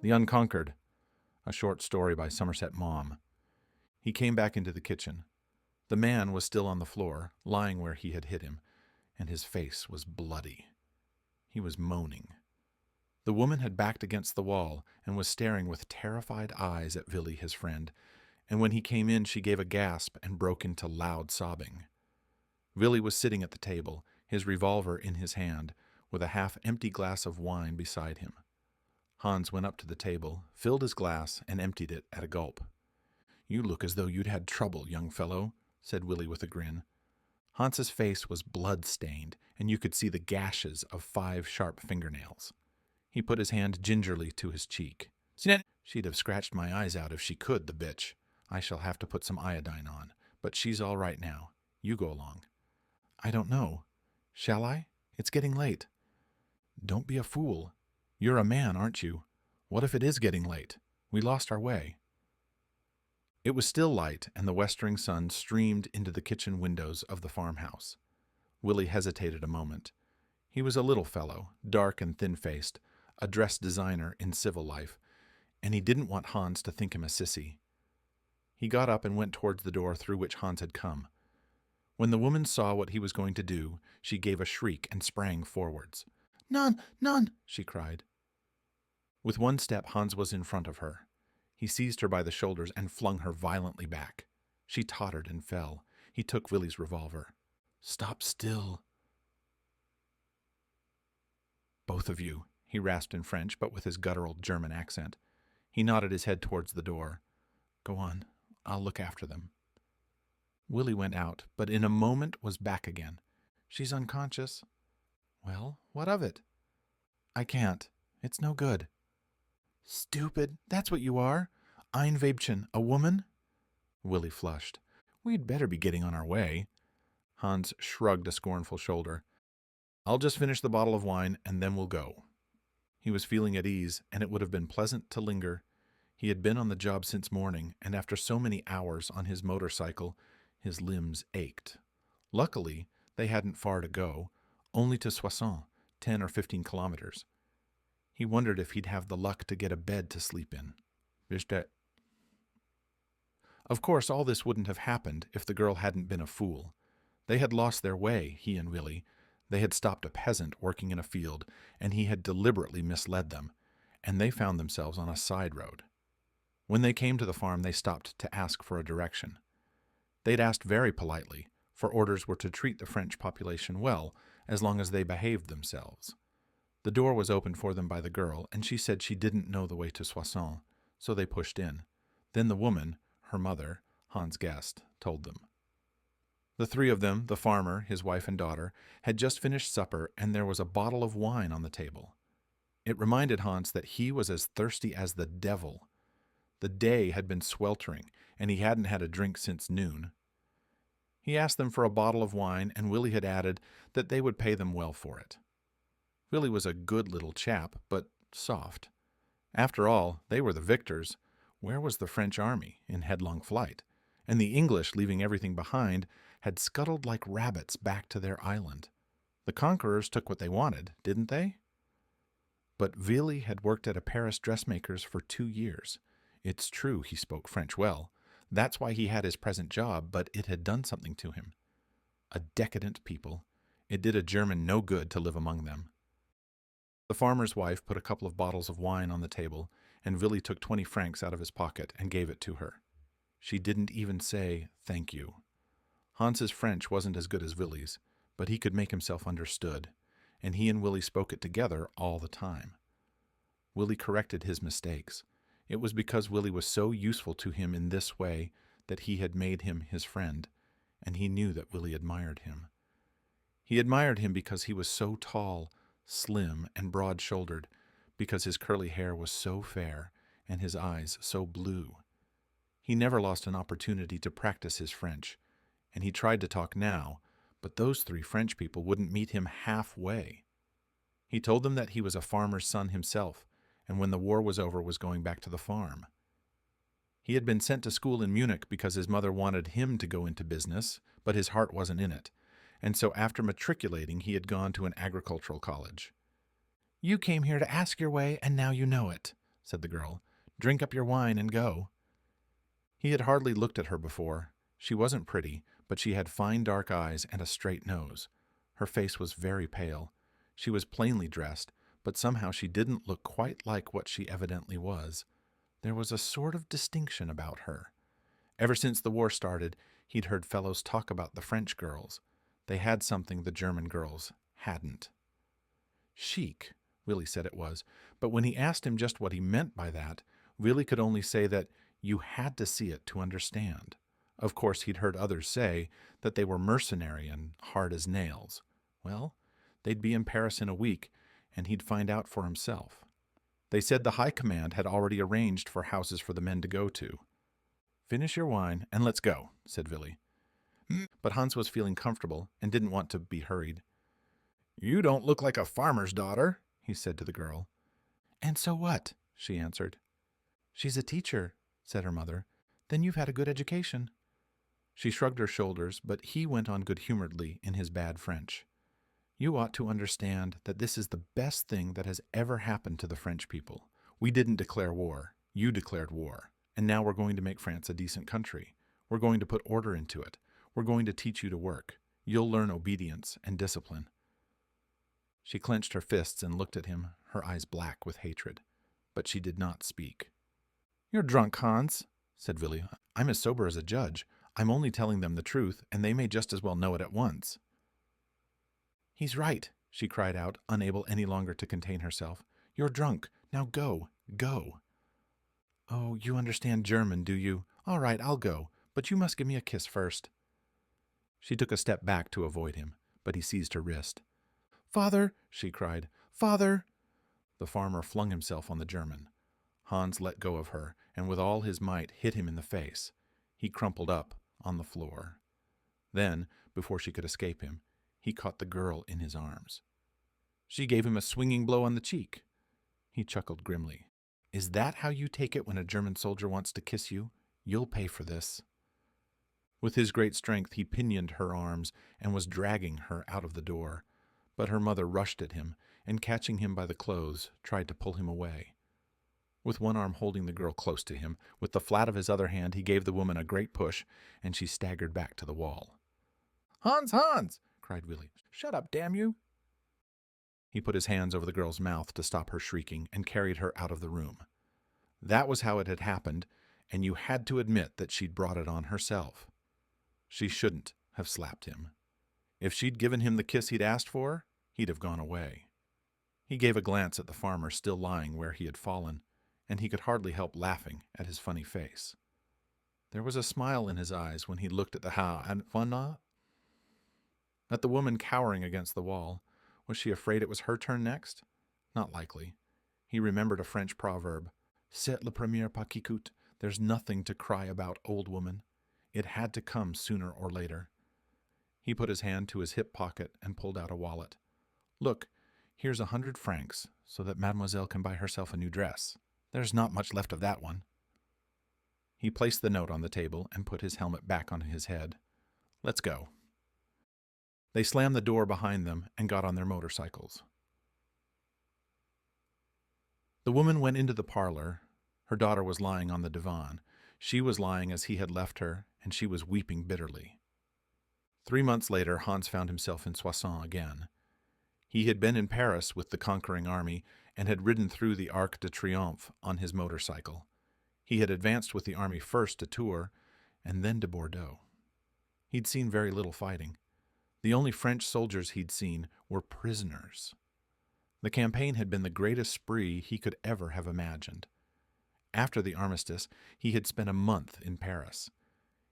The Unconquered, a short story by Somerset Maugham. He came back into the kitchen. The man was still on the floor, lying where he had hit him, and his face was bloody. He was moaning. The woman had backed against the wall and was staring with terrified eyes at Villy, his friend, and when he came in she gave a gasp and broke into loud sobbing. Villy was sitting at the table, his revolver in his hand, with a half-empty glass of wine beside him. Hans went up to the table, filled his glass, and emptied it at a gulp. "You look as though you'd had trouble, young fellow," said Willie with a grin. Hans's face was blood-stained, and you could see the gashes of 5 sharp fingernails. He put his hand gingerly to his cheek. "She'd have scratched my eyes out if she could, the bitch. I shall have to put some iodine on, but she's all right now. You go along." "I don't know. Shall I? It's getting late." "Don't be a fool. You're a man, aren't you? What if it is getting late? We lost our way." It was still light, and the westering sun streamed into the kitchen windows of the farmhouse. Willie hesitated a moment. He was a little fellow, dark and thin-faced, a dress designer in civil life, and he didn't want Hans to think him a sissy. He got up and went towards the door through which Hans had come. When the woman saw what he was going to do, she gave a shriek and sprang forwards. "None, none!" she cried. With one step, Hans was in front of her. He seized her by the shoulders and flung her violently back. She tottered and fell. He took Willie's revolver. "Stop still." "Both of you," he rasped in French, but with his guttural German accent. He nodded his head towards the door. "Go on. I'll look after them." Willie went out, but in a moment was back again. "She's unconscious." "Well, what of it?" "I can't. It's no good." "Stupid, that's what you are. Ein Weibchen, a woman?" Willie flushed. "We'd better be getting on our way." Hans shrugged a scornful shoulder. "I'll just finish the bottle of wine, and then we'll go." He was feeling at ease, and it would have been pleasant to linger. He had been on the job since morning, and after so many hours on his motorcycle, his limbs ached. Luckily, they hadn't far to go, only to Soissons, 10 or 15 kilometers. He wondered if he'd have the luck to get a bed to sleep in. Of course, all this wouldn't have happened if the girl hadn't been a fool. They had lost their way, he and Willie. They had stopped a peasant working in a field, and he had deliberately misled them, and they found themselves on a side road. When they came to the farm, they stopped to ask for a direction. They'd asked very politely, for orders were to treat the French population well, as long as they behaved themselves. The door was opened for them by the girl, and she said she didn't know the way to Soissons, so they pushed in. Then the woman, her mother, Hans guessed, told them. The 3 of them, the farmer, his wife and daughter, had just finished supper, and there was a bottle of wine on the table. It reminded Hans that he was as thirsty as the devil. The day had been sweltering, and he hadn't had a drink since noon. He asked them for a bottle of wine, and Willie had added that they would pay them well for it. Willie was a good little chap, but soft. After all, they were the victors. Where was the French army, in headlong flight? And the English, leaving everything behind, had scuttled like rabbits back to their island. The conquerors took what they wanted, didn't they? But Willie had worked at a Paris dressmaker's for 2 years. It's true he spoke French well. That's why he had his present job, but it had done something to him. A decadent people. It did a German no good to live among them. The farmer's wife put a couple of bottles of wine on the table, and Willie took 20 francs out of his pocket and gave it to her. She didn't even say, "Thank you." Hans's French wasn't as good as Willie's, but he could make himself understood, and he and Willie spoke it together all the time. Willie corrected his mistakes. It was because Willie was so useful to him in this way that he had made him his friend, and he knew that Willie admired him. He admired him because he was so tall, slim, and broad-shouldered, because his curly hair was so fair and his eyes so blue. He never lost an opportunity to practice his French, and he tried to talk now, but those 3 French people wouldn't meet him halfway. He told them that he was a farmer's son himself, and when the war was over was going back to the farm. He had been sent to school in Munich because his mother wanted him to go into business, but his heart wasn't in it, and so after matriculating he had gone to an agricultural college. "You came here to ask your way, and now you know it," said the girl. "Drink up your wine and go." He had hardly looked at her before. She wasn't pretty, but she had fine dark eyes and a straight nose. Her face was very pale. She was plainly dressed, but somehow she didn't look quite like what she evidently was. There was a sort of distinction about her. Ever since the war started, he'd heard fellows talk about the French girls. They had something the German girls hadn't. Chic, Willie said it was, but when he asked him just what he meant by that, Willie could only say that you had to see it to understand. Of course, he'd heard others say that they were mercenary and hard as nails. Well, they'd be in Paris in a week, and he'd find out for himself. They said the High Command had already arranged for houses for the men to go to. "Finish your wine, and let's go," said Willie. But Hans was feeling comfortable and didn't want to be hurried. "You don't look like a farmer's daughter," he said to the girl. "And so what?" she answered. "She's a teacher," said her mother. "Then you've had a good education." She shrugged her shoulders, but he went on good-humoredly in his bad French. "You ought to understand that this is the best thing that has ever happened to the French people. We didn't declare war. You declared war. And now we're going to make France a decent country. We're going to put order into it. We're going to teach you to work. You'll learn obedience and discipline." She clenched her fists and looked at him, her eyes black with hatred. But she did not speak. "You're drunk, Hans," said Willie. "I'm as sober as a judge. I'm only telling them the truth, and they may just as well know it at once." "He's right," she cried out, unable any longer to contain herself. "You're drunk. Now go, go." "Oh, you understand German, do you? All right, I'll go, but you must give me a kiss first." She took a step back to avoid him, but he seized her wrist. "Father!" she cried. "Father!" The farmer flung himself on the German. Hans let go of her, and with all his might hit him in the face. He crumpled up on the floor. Then, before she could escape him, he caught the girl in his arms. She gave him a swinging blow on the cheek. He chuckled grimly. "Is that how you take it when a German soldier wants to kiss you? You'll pay for this." With his great strength, he pinioned her arms and was dragging her out of the door. But her mother rushed at him, and catching him by the clothes, tried to pull him away. With one arm holding the girl close to him, with the flat of his other hand he gave the woman a great push, and she staggered back to the wall. "Hans, Hans!" cried Willie. "Shut up, damn you!" He put his hands over the girl's mouth to stop her shrieking and carried her out of the room. That was how it had happened, and you had to admit that she'd brought it on herself. She shouldn't have slapped him. If she'd given him the kiss he'd asked for, he'd have gone away. He gave a glance at the farmer still lying where he had fallen, and he could hardly help laughing at his funny face. There was a smile in his eyes when he looked at the at the woman cowering against the wall. Was she afraid it was her turn next? Not likely. He remembered a French proverb, "C'est le premier pas qui coûte." There's nothing to cry about, old woman. It had to come sooner or later. He put his hand to his hip pocket and pulled out a wallet. "Look, here's 100 francs, so that mademoiselle can buy herself a new dress. There's not much left of that one." He placed the note on the table and put his helmet back on his head. "Let's go." They slammed the door behind them and got on their motorcycles. The woman went into the parlor. Her daughter was lying on the divan. She was lying as he had left her, and she was weeping bitterly. 3 months later, Hans found himself in Soissons again. He had been in Paris with the conquering army and had ridden through the Arc de Triomphe on his motorcycle. He had advanced with the army first to Tours and then to Bordeaux. He'd seen very little fighting. The only French soldiers he'd seen were prisoners. The campaign had been the greatest spree he could ever have imagined. After the armistice, he had spent a month in Paris.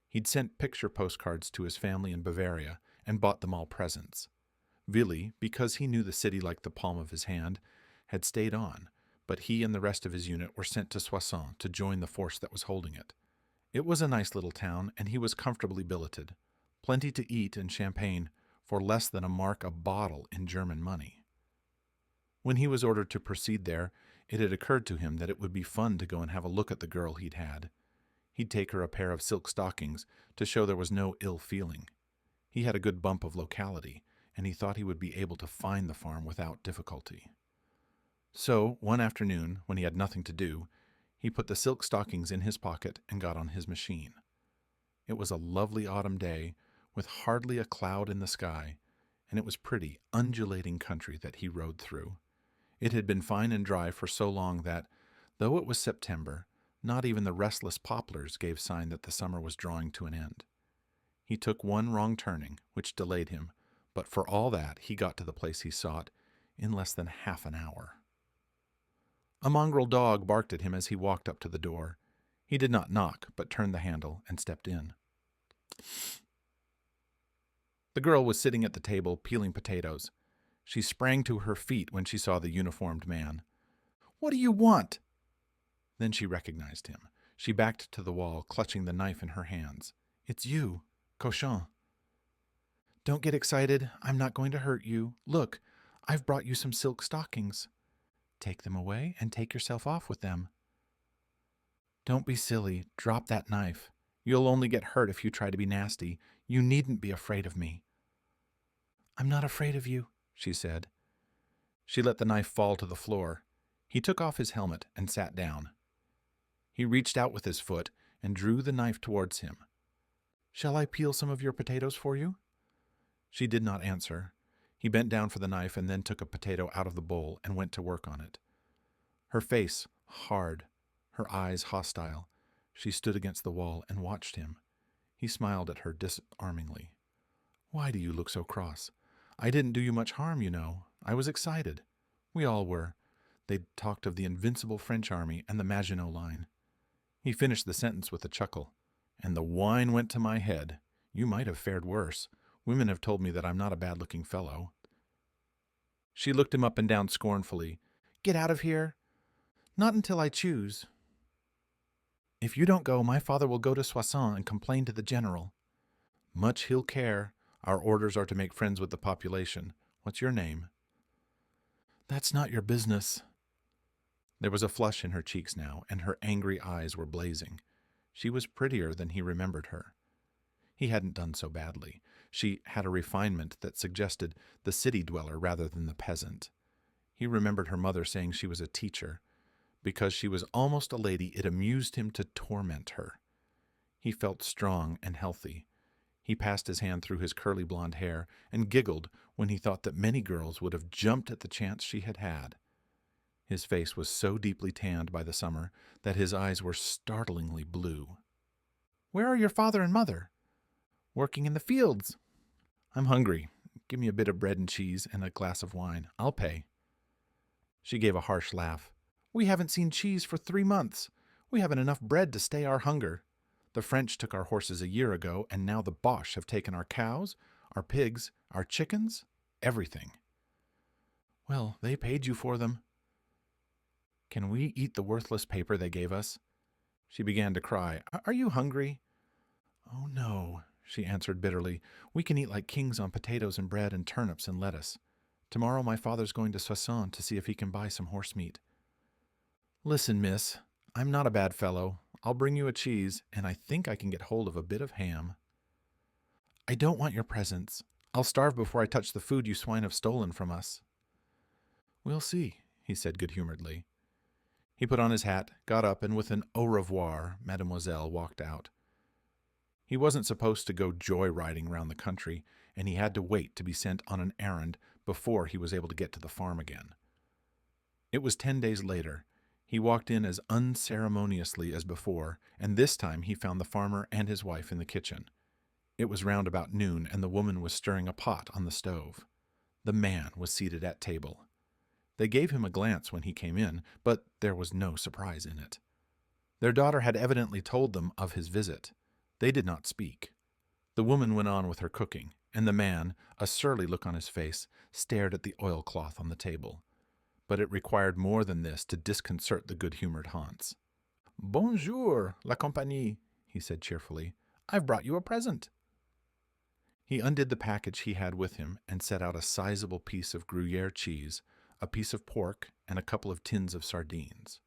He'd sent picture postcards to his family in Bavaria and bought them all presents. Willie, because he knew the city like the palm of his hand, had stayed on, but he and the rest of his unit were sent to Soissons to join the force that was holding it. It was a nice little town, and he was comfortably billeted. Plenty to eat and champagne for less than a mark a bottle in German money. When he was ordered to proceed there, it had occurred to him that it would be fun to go and have a look at the girl he'd had. He'd take her a pair of silk stockings to show there was no ill feeling. He had a good bump of locality, and he thought he would be able to find the farm without difficulty. So, one afternoon, when he had nothing to do, he put the silk stockings in his pocket and got on his machine. It was a lovely autumn day, with hardly a cloud in the sky, and it was pretty, undulating country that he rode through. It had been fine and dry for so long that, though it was September, not even the restless poplars gave sign that the summer was drawing to an end. He took one wrong turning, which delayed him, but for all that he got to the place he sought in less than half an hour. A mongrel dog barked at him as he walked up to the door. He did not knock, but turned the handle and stepped in. The girl was sitting at the table peeling potatoes. She sprang to her feet when she saw the uniformed man. "What do you want?" Then she recognized him. She backed to the wall, clutching the knife in her hands. "It's you, Cochon." "Don't get excited. I'm not going to hurt you. Look, I've brought you some silk stockings. Take them away and take yourself off with them." "Don't be silly. Drop that knife. You'll only get hurt if you try to be nasty. You needn't be afraid of me." "I'm not afraid of you," she said. She let the knife fall to the floor. He took off his helmet and sat down. He reached out with his foot and drew the knife towards him. "Shall I peel some of your potatoes for you?" She did not answer. He bent down for the knife and then took a potato out of the bowl and went to work on it. Her face hard, her eyes hostile. She stood against the wall and watched him. He smiled at her disarmingly. "Why do you look so cross? I didn't do you much harm, you know. I was excited. We all were. They'd talked of the invincible French army and the Maginot Line." He finished the sentence with a chuckle. "And the wine went to my head. You might have fared worse. Women have told me that I'm not a bad-looking fellow." She looked him up and down scornfully. "Get out of here." "Not until I choose." "If you don't go, my father will go to Soissons and complain to the general." "Much he'll care. Our orders are to make friends with the population. What's your name?" "That's not your business." There was a flush in her cheeks now, and her angry eyes were blazing. She was prettier than he remembered her. He hadn't done so badly. She had a refinement that suggested the city dweller rather than the peasant. He remembered her mother saying she was a teacher. Because she was almost a lady, it amused him to torment her. He felt strong and healthy. He passed his hand through his curly blonde hair and giggled when he thought that many girls would have jumped at the chance she had had. His face was so deeply tanned by the summer that his eyes were startlingly blue. "Where are your father and mother?" "Working in the fields." "I'm hungry. Give me a bit of bread and cheese and a glass of wine. I'll pay." She gave a harsh laugh. "We haven't seen cheese for 3 months. We haven't enough bread to stay our hunger. The French took our horses a year ago, and now the Boche have taken our cows, our pigs, our chickens, everything." "Well, they paid you for them." "Can we eat the worthless paper they gave us?" She began to cry. "Are you hungry?" "Oh, no," she answered bitterly. "We can eat like kings on potatoes and bread and turnips and lettuce. Tomorrow my father's going to Soissons to see if he can buy some horse meat." "Listen, miss, I'm not a bad fellow. I'll bring you a cheese, and I think I can get hold of a bit of ham." "I don't want your presents. I'll starve before I touch the food you swine have stolen from us." "We'll see," he said good-humoredly. He put on his hat, got up, and with an au revoir, mademoiselle walked out. He wasn't supposed to go joy-riding round the country, and he had to wait to be sent on an errand before he was able to get to the farm again. It was 10 days later. He walked in as unceremoniously as before, and this time he found the farmer and his wife in the kitchen. It was round about noon, and the woman was stirring a pot on the stove. The man was seated at table. They gave him a glance when he came in, but there was no surprise in it. Their daughter had evidently told them of his visit. They did not speak. The woman went on with her cooking, and the man, a surly look on his face, stared at the oilcloth on the table. But it required more than this to disconcert the good-humored Hans. "Bonjour, la compagnie," he said cheerfully. "I've brought you a present." He undid the package he had with him and set out a sizable piece of Gruyere cheese, a piece of pork, and a couple of tins of sardines.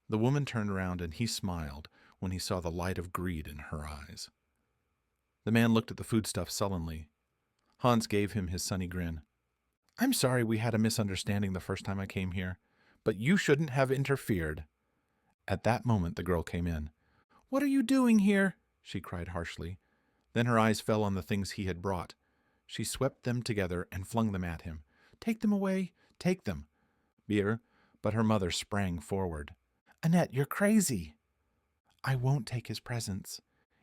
The woman turned round and he smiled when he saw the light of greed in her eyes. The man looked at the foodstuff sullenly. Hans gave him his sunny grin. "I'm sorry we had a misunderstanding the first time I came here, But you shouldn't have interfered." At that moment the girl came in. "What are you doing here?" she cried harshly. Then her eyes fell on the things he had brought. She swept them together and flung them at him. "Take them away! Take them!" Beer, but her mother sprang forward. "Annette, you're crazy!" "I won't take his presents.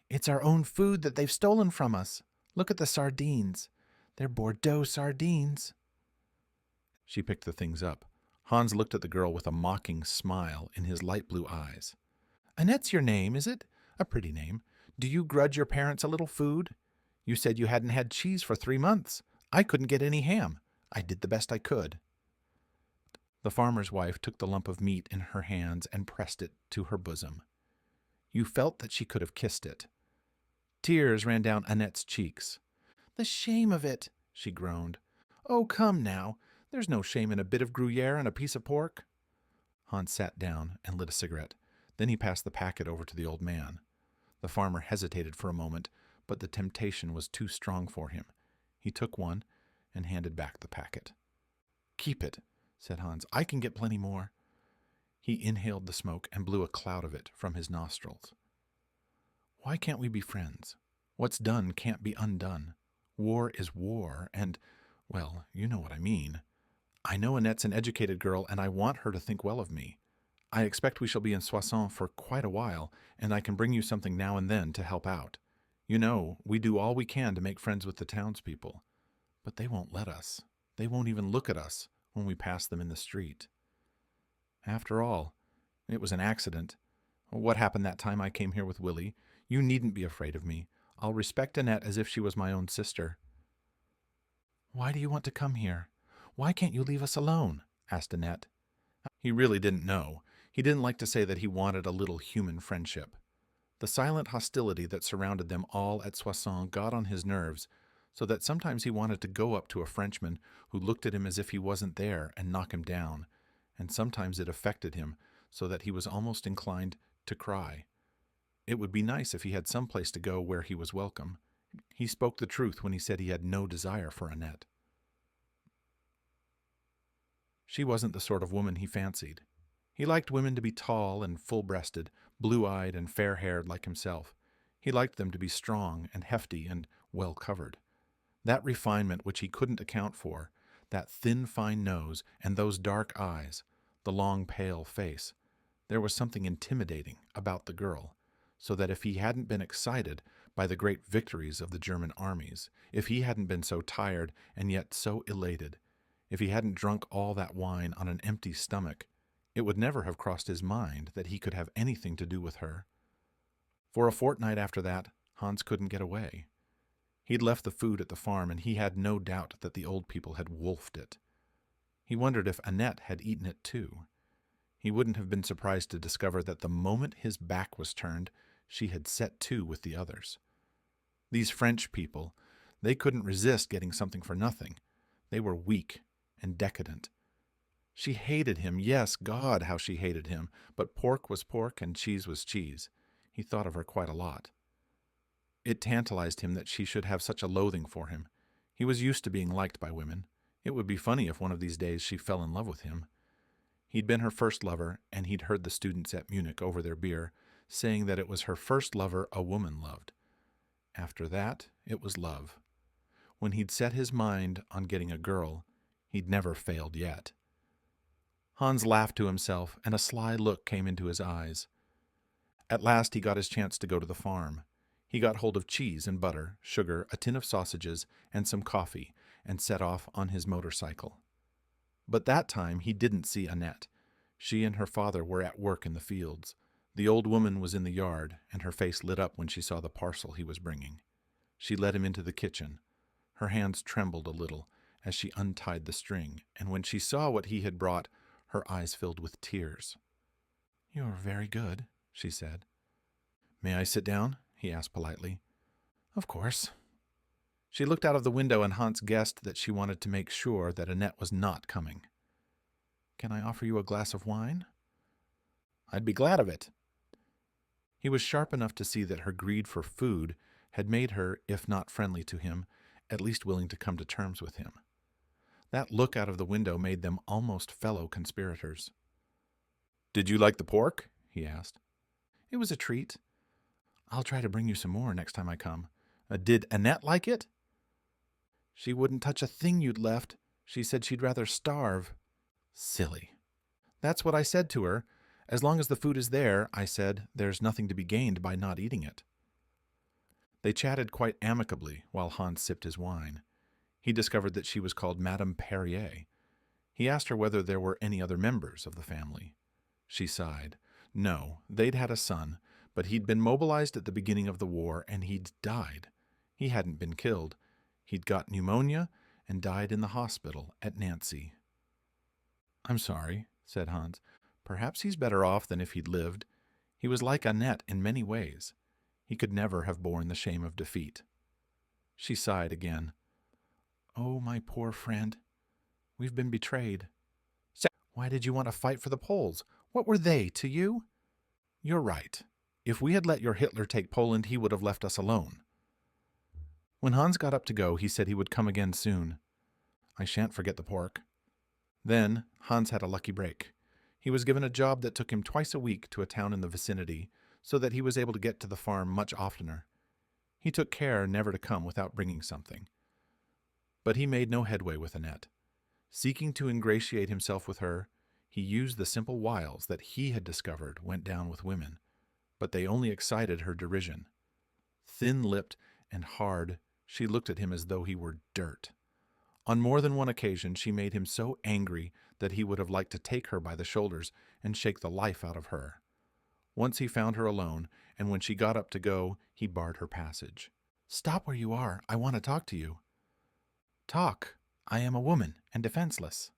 It's our own food that they've stolen from us. Look at the sardines. They're Bordeaux sardines." She picked the things up. Hans looked at the girl with a mocking smile in his light blue eyes. "Annette's your name, is it? A pretty name. Do you grudge your parents a little food? You said you hadn't had cheese for 3 months. I couldn't get any ham. I did the best I could." The farmer's wife took the lump of meat in her hands and pressed it to her bosom. You felt that she could have kissed it. Tears ran down Annette's cheeks. "The shame of it," she groaned. "Oh, come now. There's no shame in a bit of Gruyere and a piece of pork." Hans sat down and lit a cigarette. Then he passed the packet over to the old man. The farmer hesitated for a moment, but the temptation was too strong for him. He took one and handed back the packet. "Keep it," said Hans. "I can get plenty more." He inhaled the smoke and blew a cloud of it from his nostrils. "Why can't we be friends? What's done can't be undone. War is war, and, well, you know what I mean. I know Annette's an educated girl, and I want her to think well of me. I expect we shall be in Soissons for quite a while, and I can bring you something now and then to help out. You know, we do all we can to make friends with the townspeople. But they won't let us. They won't even look at us when we pass them in the street. After all, it was an accident. What happened that time I came here with Willie? You needn't be afraid of me. I'll respect Annette as if she was my own sister." "Why do you want to come here? Why can't you leave us alone?" asked Annette. He really didn't know. He didn't like to say that he wanted a little human friendship. The silent hostility that surrounded them all at Soissons got on his nerves, so that sometimes he wanted to go up to a Frenchman who looked at him as if he wasn't there and knock him down, and sometimes it affected him so that he was almost inclined to cry. It would be nice if he had some place to go where he was welcome. He spoke the truth when he said he had no desire for Annette. She wasn't the sort of woman he fancied. He liked women to be tall and full-breasted, blue-eyed and fair-haired like himself. He liked them to be strong and hefty and well-covered. That refinement which he couldn't account for, that thin, fine nose and those dark eyes, the long, pale face, there was something intimidating about the girl, so that if he hadn't been excited by the great victories of the German armies, if he hadn't been so tired and yet so elated, if he hadn't drunk all that wine on an empty stomach, it would never have crossed his mind that he could have anything to do with her. For a fortnight after that, Hans couldn't get away. He'd left the food at the farm, and he had no doubt that the old people had wolfed it. He wondered if Annette had eaten it too. He wouldn't have been surprised to discover that the moment his back was turned, she had set to with the others. These French people, they couldn't resist getting something for nothing. They were weak and decadent. She hated him, yes, God, how she hated him, but pork was pork and cheese was cheese. He thought of her quite a lot. It tantalized him that she should have such a loathing for him. He was used to being liked by women. It would be funny if one of these days she fell in love with him. He'd been her first lover, and he'd heard the students at Munich over their beer saying that it was her first lover a woman loved. After that, it was love. When he'd set his mind on getting a girl, he'd never failed yet. Hans laughed to himself, and a sly look came into his eyes. At last he got his chance to go to the farm. He got hold of cheese and butter, sugar, a tin of sausages, and some coffee, and set off on his motorcycle. But that time he didn't see Annette. She and her father were at work in the fields. The old woman was in the yard, and her face lit up when she saw the parcel he was bringing. She led him into the kitchen. Her hands trembled a little as she untied the string, and when she saw what he had brought, her eyes filled with tears. "You are very good," she said. "May I sit down?" he asked politely. "Of course." She looked out of the window, and Hans guessed that she wanted to make sure that Annette was not coming. "Can I offer you a glass of wine?" "I'd be glad of it." He was sharp enough to see that her greed for food had made her, if not friendly to him, at least willing to come to terms with him. That look out of the window made them almost fellow conspirators. Did you like the pork? He asked. It was a treat. I'll try to bring you some more next time I come. Did Annette like it? She wouldn't touch a thing you'd left. She said she'd rather starve. Silly. That's what I said to her. As long as the food is there, I said, there's nothing to be gained by not eating it. They chatted quite amicably while Hans sipped his wine. He discovered that she was called Madame Perrier. He asked her whether there were any other members of the family. She sighed. No, they'd had a son, but he'd been mobilized at the beginning of the war and he'd died. He hadn't been killed. He'd got pneumonia and died in the hospital at Nancy. I'm sorry, said Hans. Perhaps he's better off than if he'd lived. He was like Annette in many ways. He could never have borne the shame of defeat. She sighed again. Oh, my poor friend. We've been betrayed. Why did you want to fight for the Poles? What were they to you? You're right. If we had let your Hitler take Poland, he would have left us alone. When Hans got up to go, he said he would come again soon. I shan't forget the pork. Then Hans had a lucky break. He was given a job that took him twice a week to a town in the vicinity, so that he was able to get to the farm much oftener. He took care never to come without bringing something. But he made no headway with Annette. Seeking to ingratiate himself with her, he used the simple wiles that he had discovered went down with women, but they only excited her derision. Thin-lipped and hard, she looked at him as though he were dirt. On more than one occasion she made him so angry that he would have liked to take her by the shoulders and shake the life out of her. Once he found her alone, and when she got up to go, he barred her passage. Stop where you are. I want to talk to you. Talk. I am a woman and defenseless.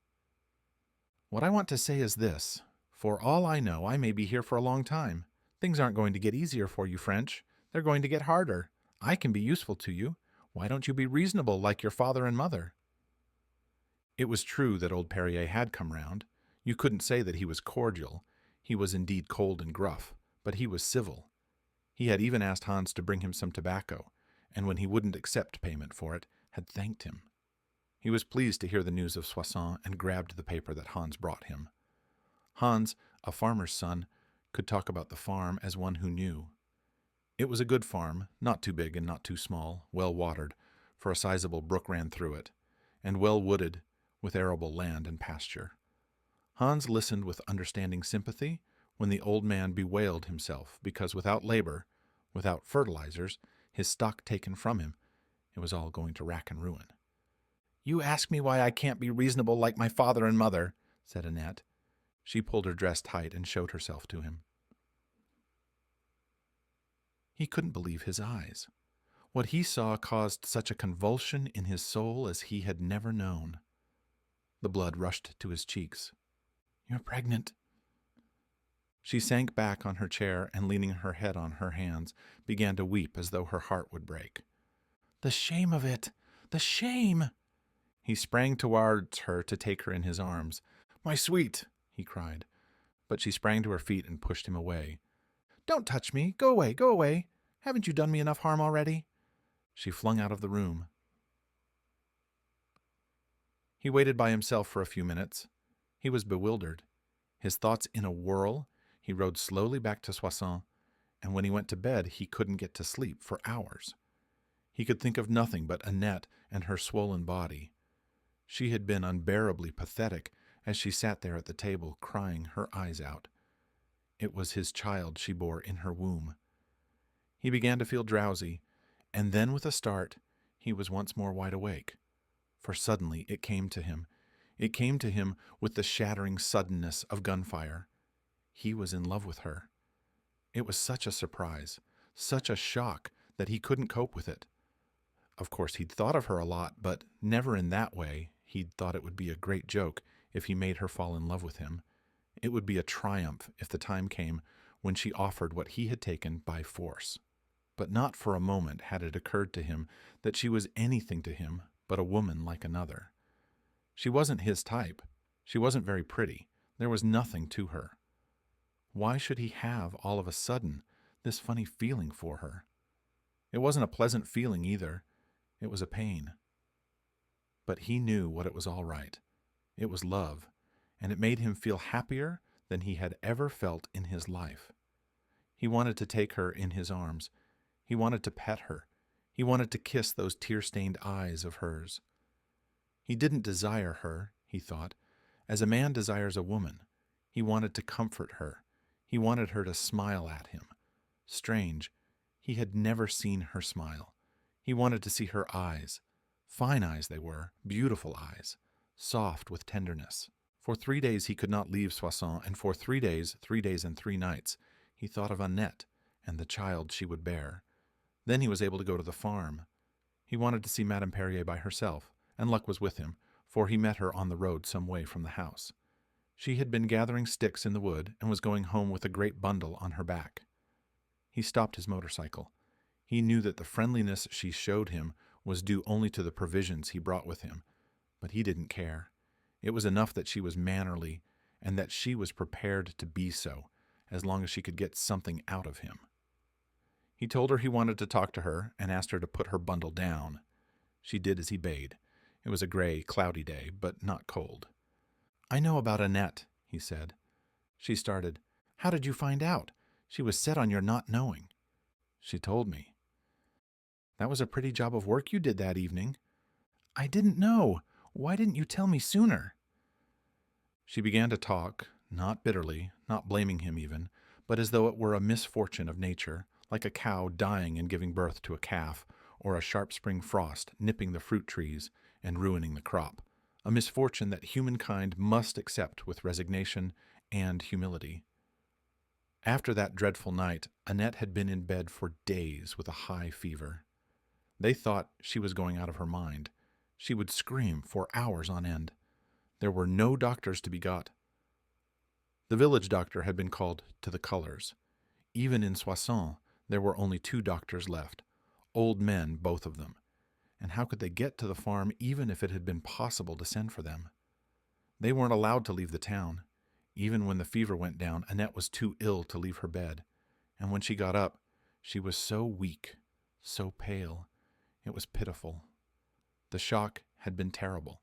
What I want to say is this. For all I know, I may be here for a long time. Things aren't going to get easier for you, French. They're going to get harder. I can be useful to you. Why don't you be reasonable like your father and mother? It was true that old Perrier had come round. You couldn't say that he was cordial. He was indeed cold and gruff, but he was civil. He had even asked Hans to bring him some tobacco, and when he wouldn't accept payment for it, had thanked him. He was pleased to hear the news of Soissons and grabbed the paper that Hans brought him. Hans, a farmer's son, could talk about the farm as one who knew. It was a good farm, not too big and not too small, well watered, for a sizable brook ran through it, and well wooded, with arable land and pasture. Hans listened with understanding sympathy when the old man bewailed himself because without labor, without fertilizers, his stock taken from him, it was all going to rack and ruin. You ask me why I can't be reasonable like my father and mother, said Annette. She pulled her dress tight and showed herself to him. He couldn't believe his eyes. What he saw caused such a convulsion in his soul as he had never known. The blood rushed to his cheeks. You're pregnant. She sank back on her chair and, leaning her head on her hands, began to weep as though her heart would break. The shame of it! The shame! He sprang towards her to take her in his arms. My sweet, he cried. But she sprang to her feet and pushed him away. Don't touch me. Go away, go away. Haven't you done me enough harm already? She flung out of the room. He waited by himself for a few minutes. He was bewildered. His thoughts in a whirl, he rode slowly back to Soissons, and when he went to bed he couldn't get to sleep for hours. He could think of nothing but Annette and her swollen body. She had been unbearably pathetic as she sat there at the table, crying her eyes out. It was his child she bore in her womb. He began to feel drowsy, and then with a start he was once more wide awake. For suddenly it came to him. It came to him with the shattering suddenness of gunfire. He was in love with her. It was such a surprise, such a shock, that he couldn't cope with it. Of course, he'd thought of her a lot, but never in that way. He'd thought it would be a great joke if he made her fall in love with him. It would be a triumph if the time came when she offered what he had taken by force. But not for a moment had it occurred to him that she was anything to him but a woman like another. She wasn't his type. She wasn't very pretty. There was nothing to her. Why should he have, all of a sudden, this funny feeling for her? It wasn't a pleasant feeling either. It was a pain. But he knew what it was all right. It was love, and it made him feel happier than he had ever felt in his life. He wanted to take her in his arms. He wanted to pet her. He wanted to kiss those tear-stained eyes of hers. He didn't desire her, he thought, as a man desires a woman. He wanted to comfort her. He wanted her to smile at him. Strange, he had never seen her smile. He wanted to see her eyes. Fine eyes they were, beautiful eyes, soft with tenderness. For 3 days he could not leave Soissons, and for 3 days, 3 days and 3 nights, he thought of Annette and the child she would bear. Then he was able to go to the farm. He wanted to see Madame Perrier by herself, and luck was with him, for he met her on the road some way from the house. She had been gathering sticks in the wood and was going home with a great bundle on her back. He stopped his motorcycle. He knew that the friendliness she showed him was due only to the provisions he brought with him, but he didn't care. It was enough that she was mannerly and that she was prepared to be so, as long as she could get something out of him. He told her he wanted to talk to her and asked her to put her bundle down. She did as he bade. It was a gray, cloudy day, but not cold. "I know about Annette," he said. She started. "How did you find out? She was set on your not knowing." "She told me." "That was a pretty job of work you did that evening." "I didn't know. Why didn't you tell me sooner?" She began to talk, not bitterly, not blaming him even, but as though it were a misfortune of nature, like a cow dying and giving birth to a calf, or a sharp spring frost nipping the fruit trees and ruining the crop, a misfortune that humankind must accept with resignation and humility. After that dreadful night, Annette had been in bed for days with a high fever. They thought she was going out of her mind. She would scream for hours on end. There were no doctors to be got. The village doctor had been called to the colors. Even in Soissons, there were only 2 doctors left, old men, both of them. And how could they get to the farm even if it had been possible to send for them? They weren't allowed to leave the town. Even when the fever went down, Annette was too ill to leave her bed. And when she got up, she was so weak, so pale. It was pitiful. The shock had been terrible.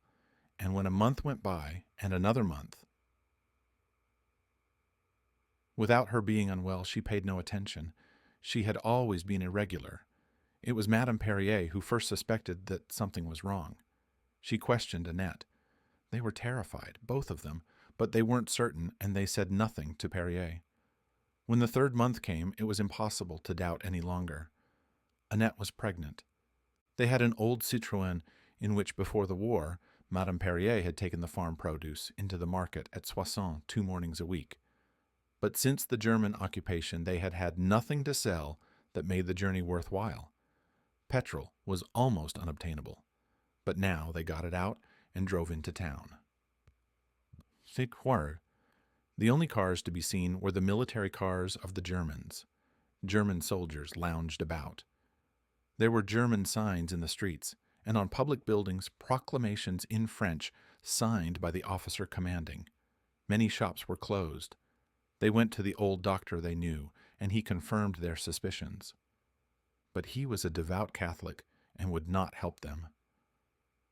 And when a month went by, and another month, without her being unwell, she paid no attention. She had always been irregular. It was Madame Perrier who first suspected that something was wrong. She questioned Annette. They were terrified, both of them, but they weren't certain, and they said nothing to Perrier. When the 3rd month came, it was impossible to doubt any longer. Annette was pregnant. They had an old Citroën in which, before the war, Madame Perrier had taken the farm produce into the market at Soissons 2 mornings a week. But since the German occupation, they had had nothing to sell that made the journey worthwhile. Petrol was almost unobtainable, but now they got it out and drove into town. The only cars to be seen were the military cars of the Germans. German soldiers lounged about. There were German signs in the streets, and on public buildings proclamations in French signed by the officer commanding. Many shops were closed. They went to the old doctor they knew, and he confirmed their suspicions. But he was a devout Catholic and would not help them.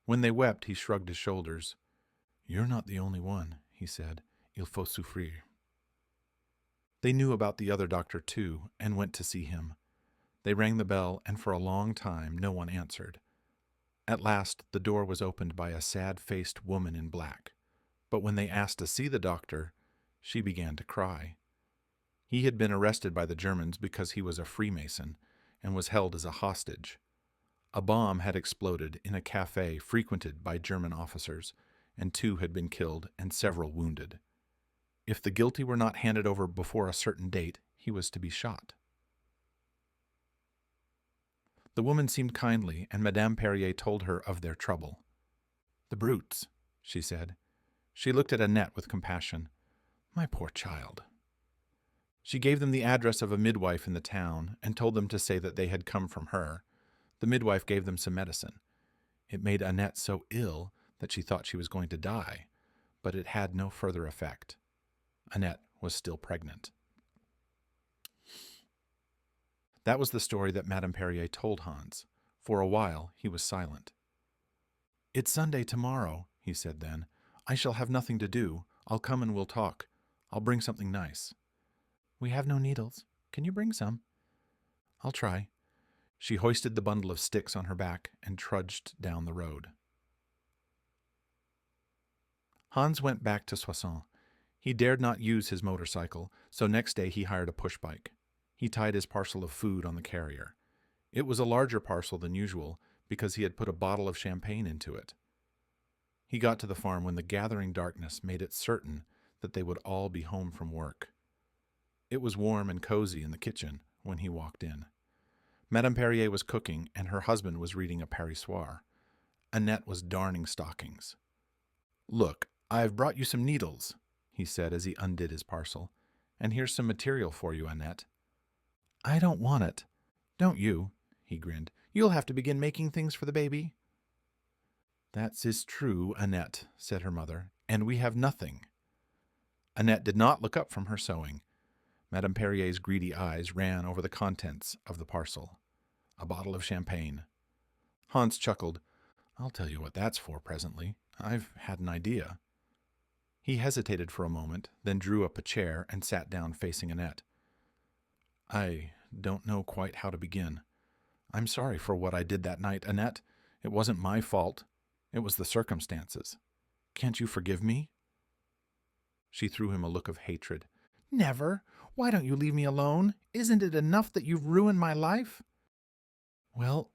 When they wept, he shrugged his shoulders. "You're not the only one," he said. "Il faut souffrir." They knew about the other doctor, too, and went to see him. They rang the bell, and for a long time no one answered. At last the door was opened by a sad-faced woman in black. But when they asked to see the doctor, she began to cry. He had been arrested by the Germans because he was a Freemason and was held as a hostage. A bomb had exploded in a cafe frequented by German officers, and 2 had been killed and several wounded. If the guilty were not handed over before a certain date, he was to be shot. The woman seemed kindly, and Madame Perrier told her of their trouble. "The brutes," she said. She looked at Annette with compassion. "My poor child." She gave them the address of a midwife in the town and told them to say that they had come from her. The midwife gave them some medicine. It made Annette so ill that she thought she was going to die, but it had no further effect. Annette was still pregnant. That was the story that Madame Perrier told Hans. For a while he was silent. "It's Sunday tomorrow," he said then. "I shall have nothing to do. I'll come and we'll talk. I'll bring something nice." "We have no needles. Can you bring some?" "I'll try." She hoisted the bundle of sticks on her back and trudged down the road. Hans went back to Soissons. He dared not use his motorcycle, so next day he hired a push-bike. He tied his parcel of food on the carrier. It was a larger parcel than usual because he had put a bottle of champagne into it. He got to the farm when the gathering darkness made it certain that they would all be home from work. It was warm and cozy in the kitchen when he walked in. Madame Perrier was cooking, and her husband was reading a Parissoir. Annette was darning stockings. "Look, I've brought you some needles," he said as he undid his parcel. "And here's some material for you, Annette." "I don't want it." "Don't you?" he grinned. "You'll have to begin making things for the baby." "That is true, Annette," said her mother, "and we have nothing." Annette did not look up from her sewing. Madame Perrier's greedy eyes ran over the contents of the parcel. A bottle of champagne. Hans chuckled. "I'll tell you what that's for presently. I've had an idea." He hesitated for a moment, then drew up a chair and sat down facing Annette. "I don't know quite how to begin. I'm sorry for what I did that night, Annette. It wasn't my fault. It was the circumstances. Can't you forgive me?" She threw him a look of hatred. "Never. Why don't you leave me alone? Isn't it enough that you've ruined my life?" "Well,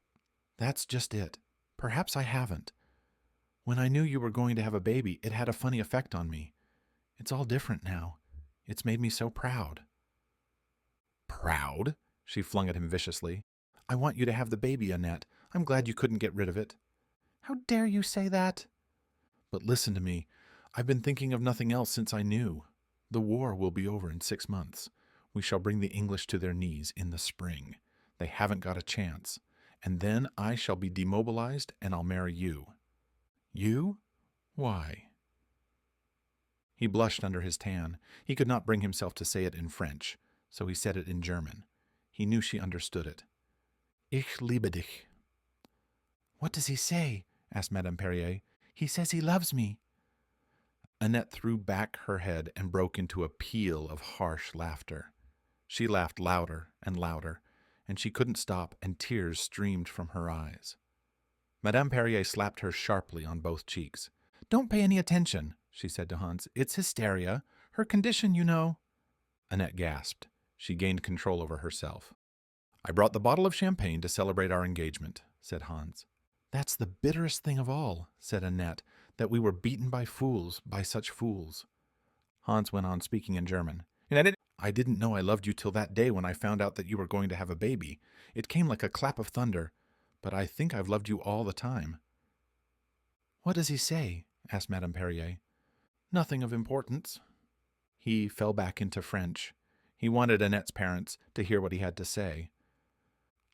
that's just it. Perhaps I haven't. When I knew you were going to have a baby, it had a funny effect on me. It's all different now. It's made me so proud." "Proud?" She flung at him viciously. "I want you to have the baby, Annette. I'm glad you couldn't get rid of it." "How dare you say that?" "But listen to me. I've been thinking of nothing else since I knew. The war will be over in 6 months. We shall bring the English to their knees in the spring. They haven't got a chance. And then I shall be demobilized and I'll marry you." "You? Why?" He blushed under his tan. He could not bring himself to say it in French, so he said it in German. He knew she understood it. "Ich liebe dich." "What does he say?" asked Madame Perrier. "He says he loves me." Annette threw back her head and broke into a peal of harsh laughter. She laughed louder and louder, and she couldn't stop, and tears streamed from her eyes. Madame Perrier slapped her sharply on both cheeks. "Don't pay any attention," she said to Hans. "It's hysteria. Her condition, you know." Annette gasped. She gained control over herself. "I brought the bottle of champagne to celebrate our engagement," said Hans. "That's the bitterest thing of all," said Annette, "that we were beaten by fools, by such fools." Hans went on speaking in German. I didn't know I loved you till that day when I found out that you were going to have a baby. It came like a clap of thunder, but I think I've loved you all the time." "What does he say?" asked Madame Perrier. "Nothing of importance." He fell back into French. He wanted Annette's parents to hear what he had to say.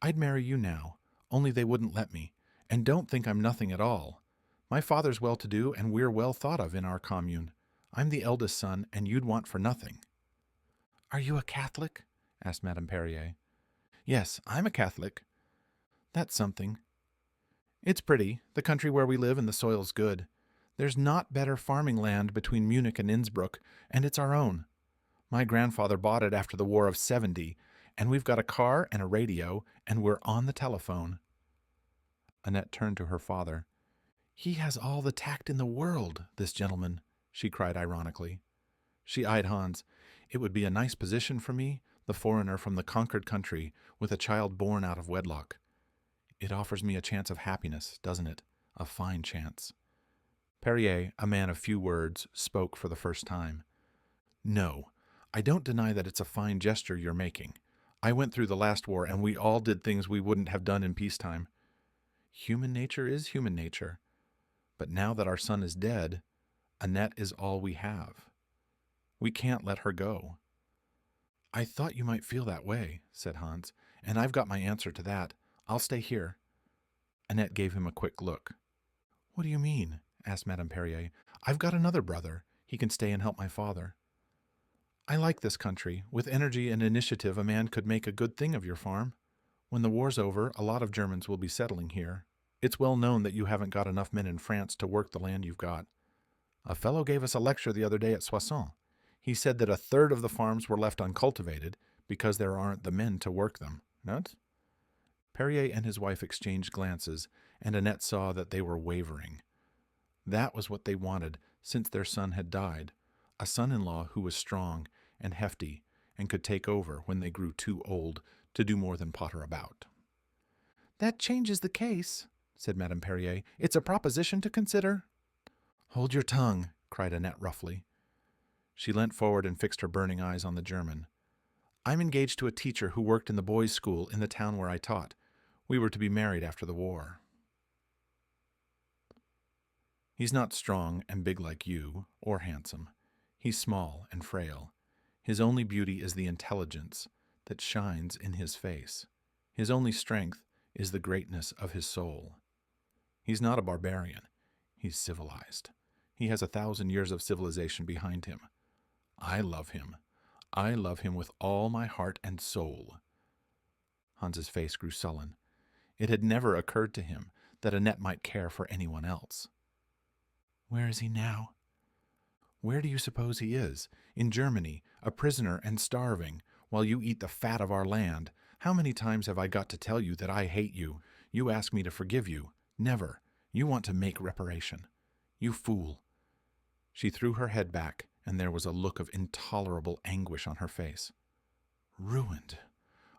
"I'd marry you now, only they wouldn't let me. And don't think I'm nothing at all. My father's well-to-do, and we're well thought of in our commune. I'm the eldest son, and you'd want for nothing." "Are you a Catholic?" asked Madame Perrier. "Yes, I'm a Catholic." "That's something." "It's pretty, the country where we live, and the soil's good. There's not better farming land between Munich and Innsbruck, and it's our own. My grandfather bought it after the War of '70, and we've got a car and a radio, and we're on the telephone." Annette turned to her father. "He has all the tact in the world, this gentleman," she cried ironically. She eyed Hans. "It would be a nice position for me, the foreigner from the conquered country, with a child born out of wedlock. It offers me a chance of happiness, doesn't it? A fine chance." Perrier, a man of few words, spoke for the first time. "No, I don't deny that it's a fine gesture you're making. I went through the last war, and we all did things we wouldn't have done in peacetime. Human nature is human nature. But now that our son is dead, Annette is all we have. We can't let her go." "I thought you might feel that way," said Hans, "and I've got my answer to that. I'll stay here." Annette gave him a quick look. "What do you mean?" asked Madame Perrier. "I've got another brother. He can stay and help my father." "I like this country. With energy and initiative, a man could make a good thing of your farm. When the war's over, a lot of Germans will be settling here. It's well known that you haven't got enough men in France to work the land you've got. A fellow gave us a lecture the other day at Soissons. He said that a third of the farms were left uncultivated because there aren't the men to work them. Not? Perrier and his wife exchanged glances, and Annette saw that they were wavering. That was what they wanted since their son had died, a son-in-law who was strong and hefty and could take over when they grew too old to do more than potter about. "That changes the case," said Madame Perrier. "It's a proposition to consider." "Hold your tongue," cried Annette roughly. She leant forward and fixed her burning eyes on the German. "I'm engaged to a teacher who worked in the boys' school in the town where I taught. We were to be married after the war. He's not strong and big like you, or handsome. He's small and frail. His only beauty is the intelligence that shines in his face. His only strength is the greatness of his soul. He's not a barbarian. He's civilized. He has 1,000 years of civilization behind him. I love him. I love him with all my heart and soul." Hans's face grew sullen. It had never occurred to him that Annette might care for anyone else. "Where is he now?" "Where do you suppose he is? In Germany, a prisoner and starving, while you eat the fat of our land. How many times have I got to tell you that I hate you? You ask me to forgive you. Never. You want to make reparation. You fool." She threw her head back, and there was a look of intolerable anguish on her face. "Ruined.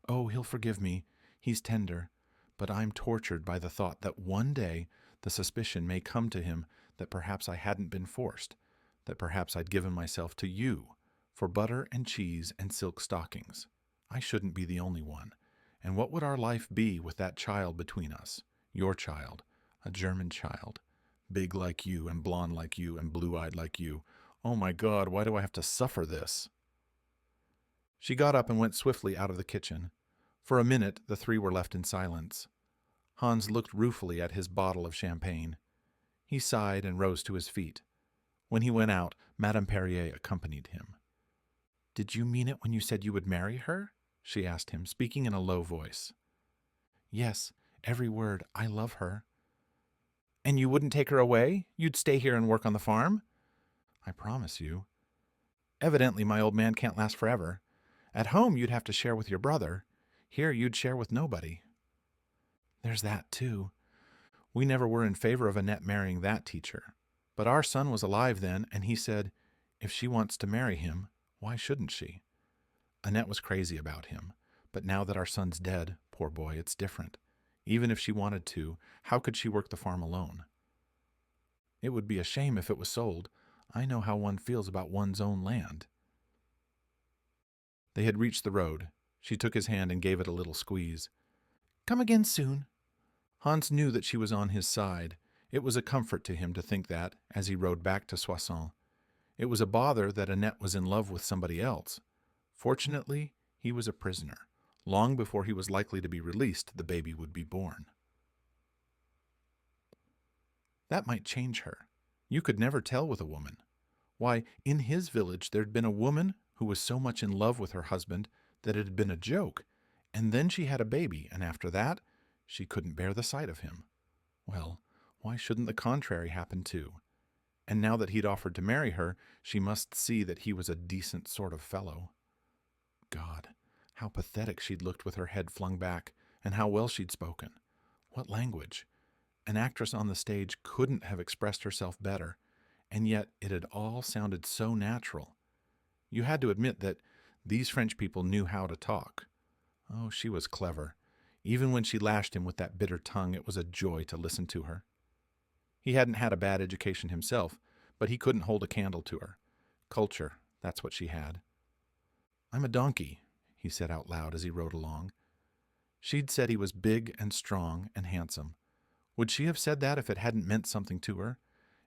Oh, he'll forgive me. He's tender. But I'm tortured by the thought that one day the suspicion may come to him that perhaps I hadn't been forced, that perhaps I'd given myself to you for butter and cheese and silk stockings. I shouldn't be the only one. And what would our life be with that child between us? Your child, a German child, big like you and blonde like you and blue-eyed like you. Oh my God, why do I have to suffer this?" She got up and went swiftly out of the kitchen. For a minute the three were left in silence. Hans looked ruefully at his bottle of champagne. He sighed and rose to his feet. When he went out, Madame Perrier accompanied him. "Did you mean it when you said you would marry her?" she asked him, speaking in a low voice. "Yes, every word. I love her." "And you wouldn't take her away? You'd stay here and work on the farm?" "I promise you." "Evidently my old man can't last forever. At home you'd have to share with your brother. Here you'd share with nobody." "There's that, too. We never were in favor of Annette marrying that teacher. But our son was alive then, and he said, if she wants to marry him, why shouldn't she? Annette was crazy about him. But now that our son's dead, poor boy, it's different. Even if she wanted to, how could she work the farm alone? It would be a shame if it was sold. I know how one feels about one's own land." They had reached the road. She took his hand and gave it a little squeeze. "Come again soon." Hans knew that she was on his side. It was a comfort to him to think that, as he rode back to Soissons. It was a bother that Annette was in love with somebody else. Fortunately, he was a prisoner. Long before he was likely to be released, the baby would be born. That might change her. You could never tell with a woman. Why, in his village there'd been a woman who was so much in love with her husband that it had been a joke, and then she had a baby, and after that, she couldn't bear the sight of him. Well, why shouldn't the contrary happen too? And now that he'd offered to marry her, she must see that he was a decent sort of fellow. God, how pathetic she'd looked with her head flung back, and how well she'd spoken. What language! An actress on the stage couldn't have expressed herself better, and yet it had all sounded so natural. You had to admit that these French people knew how to talk. Oh, she was clever. Even when she lashed him with that bitter tongue, it was a joy to listen to her. He hadn't had a bad education himself, but he couldn't hold a candle to her. Culture, that's what she had. "I'm a donkey," he said out loud as he rode along. She'd said he was big and strong and handsome. Would she have said that if it hadn't meant something to her?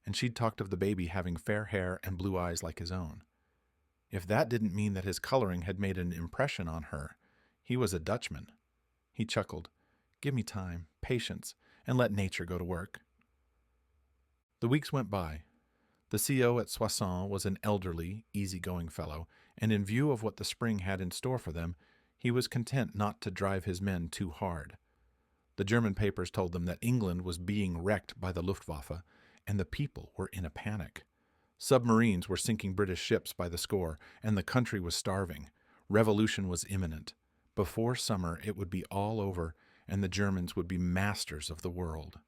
And she'd talked of the baby having fair hair and blue eyes like his own. If that didn't mean that his coloring had made an impression on her, he was a Dutchman. He chuckled. Give me time, patience, and let nature go to work. The weeks went by. The CO at Soissons was an elderly, easy-going fellow, and in view of what the spring had in store for them, he was content not to drive his men too hard. The German papers told them that England was being wrecked by the Luftwaffe, and the people were in a panic. Submarines were sinking British ships by the score, and the country was starving. Revolution was imminent. Before summer, it would be all over, and the Germans would be masters of the world.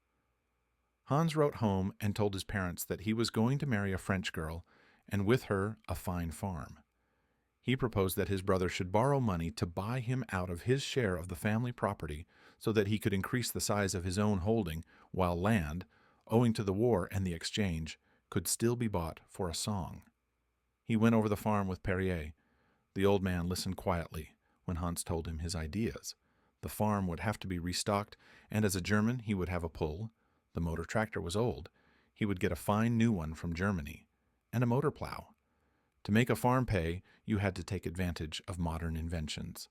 Hans wrote home and told his parents that he was going to marry a French girl, and with her a fine farm. He proposed that his brother should borrow money to buy him out of his share of the family property so that he could increase the size of his own holding, while land, owing to the war and the exchange, could still be bought for a song. He went over the farm with Perrier. The old man listened quietly when Hans told him his ideas. The farm would have to be restocked, and as a German he would have a pull. The motor tractor was old. He would get a fine new one from Germany, and a motor plow. To make a farm pay, you had to take advantage of modern inventions.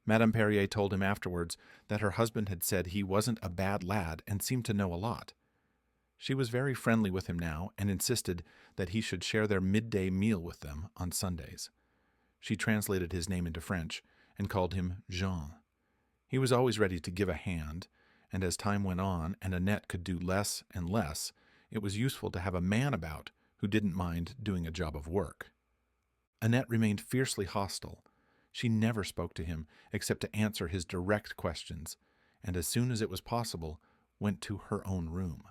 Madame Perrier told him afterwards that her husband had said he wasn't a bad lad and seemed to know a lot. She was very friendly with him now and insisted that he should share their midday meal with them on Sundays. She translated his name into French and called him Jean. He was always ready to give a hand, and as time went on and Annette could do less and less, it was useful to have a man about who didn't mind doing a job of work. Annette remained fiercely hostile. She never spoke to him except to answer his direct questions, and as soon as it was possible, went to her own room.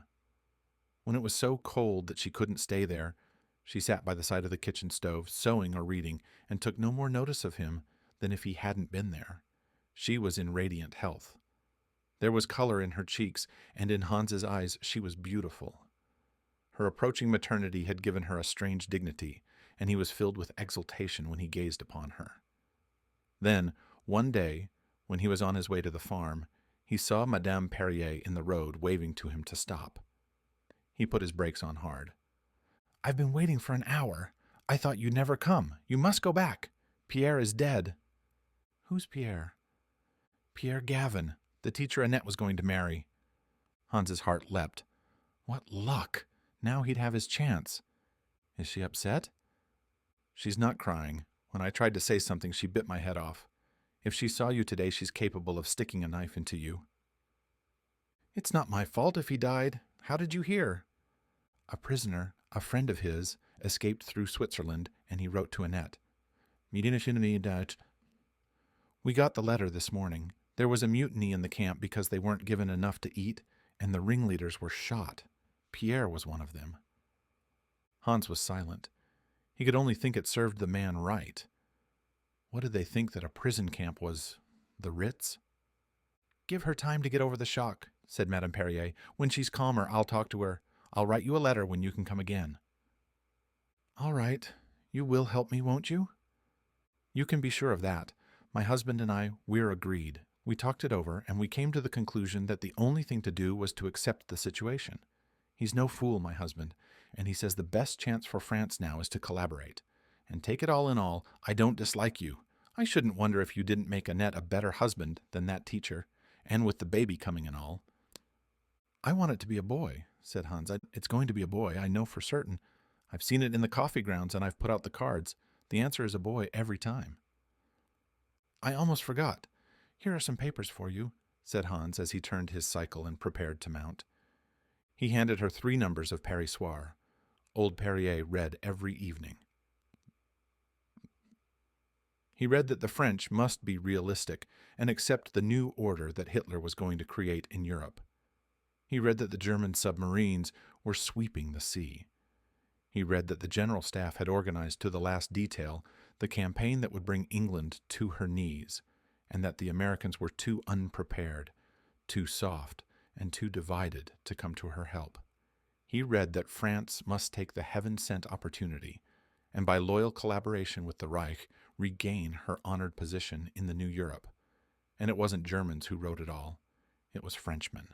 When it was so cold that she couldn't stay there, she sat by the side of the kitchen stove, sewing or reading, and took no more notice of him than if he hadn't been there. She was in radiant health. There was color in her cheeks, and in Hans's eyes she was beautiful. Her approaching maternity had given her a strange dignity, and he was filled with exultation when he gazed upon her. Then, one day, when he was on his way to the farm, he saw Madame Perrier in the road waving to him to stop. He put his brakes on hard. "I've been waiting for an hour. I thought you'd never come. You must go back. Pierre is dead." "Who's Pierre?" "Pierre Gavin, the teacher Annette was going to marry." Hans's heart leapt. What luck! Now he'd have his chance. Is she upset? She's not crying. When I tried to say something, she bit my head off. If she saw you today, she's capable of sticking a knife into you. It's not my fault if he died. How did you hear? A prisoner, a friend of his, escaped through Switzerland, and he wrote to Annette. We got the letter this morning. There was a mutiny in the camp because they weren't given enough to eat, and the ringleaders were shot. Pierre was one of them. Hans was silent. He could only think it served the man right. What did they think, that a prison camp was the Ritz? Give her time to get over the shock, said Madame Perrier. When she's calmer, I'll talk to her. I'll write you a letter when you can come again. All right. You will help me, won't you? You can be sure of that. My husband and I, we're agreed. We talked it over, and we came to the conclusion that the only thing to do was to accept the situation. He's no fool, my husband, and he says the best chance for France now is to collaborate. And take it all in all, I don't dislike you. I shouldn't wonder if you didn't make Annette a better husband than that teacher, and with the baby coming and all. I want it to be a boy, said Hans. It's going to be a boy, I know for certain. I've seen it in the coffee grounds, and I've put out the cards. The answer is a boy every time. I almost forgot. Here are some papers for you, said Hans as he turned his cycle and prepared to mount. He handed her 3 numbers of Paris Soir. Old Perrier read every evening. He read that the French must be realistic and accept the new order that Hitler was going to create in Europe. He read that the German submarines were sweeping the sea. He read that the General Staff had organized to the last detail the campaign that would bring England to her knees, and that the Americans were too unprepared, too soft, and too divided to come to her help. He read that France must take the heaven-sent opportunity, and by loyal collaboration with the Reich, regain her honored position in the new Europe. And it wasn't Germans who wrote it all. It was Frenchmen.